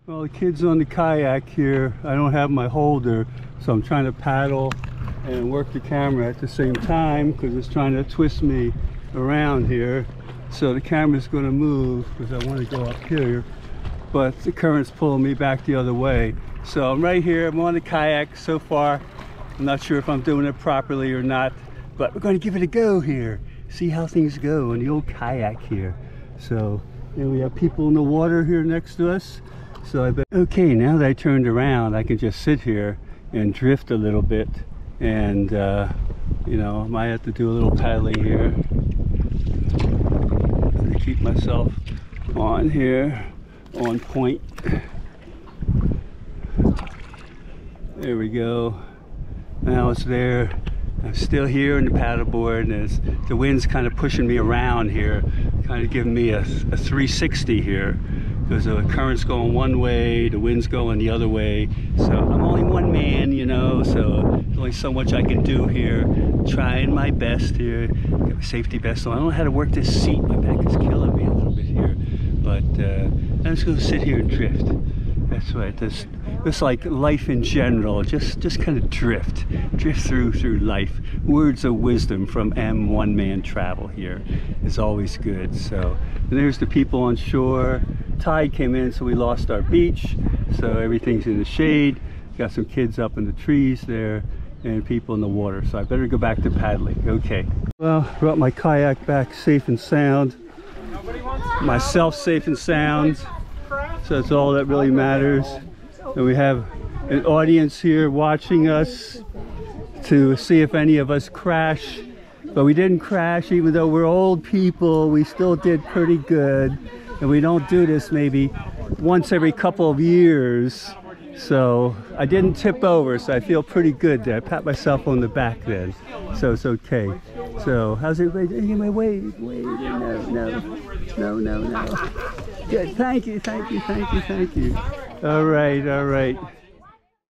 Well, the kid's on the kayak here. I don't have my holder, so I'm trying to paddle and work the camera at the same time because it's trying to twist me around here. So the camera's going to move because I want to go up here, but the current's pulling me back the other way. So I'm right here. I'm on the kayak so far. I'm not sure if I'm doing it properly or not, but we're going to give it a go here. See how things go on the old kayak here. So, and we have people in the water here next to us. So I bet, okay, now that I turned around, I can just sit here and drift a little bit. And, you know, I might have to do a little paddling here to keep myself on here, on point. There we go. Now it's there. I'm still here in the paddleboard, and the wind's kind of pushing me around here, kind of giving me a 360 here. Because the current's going one way, the wind's going the other way. So I'm only one man, you know, so there's only so much I can do here. Trying my best here. Got my safety vest on. I don't know how to work this seat. My back is killing me a little bit here. But I'm just going to sit here and drift. That's right. It's like life in general. Just kind of drift through life. Words of wisdom from M1 Man Travel here is always good. So, and there's the people on shore. Tide came in, so we lost our beach. So everything's in the shade. Got some kids up in the trees there, and people in the water. So I better go back to paddling. Okay. Well, brought my kayak back safe and sound. Myself safe and sound. So that's all that really matters. And we have an audience here watching us to see if any of us crash. But we didn't crash, even though we're old people. We still did pretty good. And we don't do this maybe once every couple of years. So I didn't tip over, so I feel pretty good there. I pat myself on the back then. So it's okay. So how's everybody doing? My wave, no. Good, thank you. All right.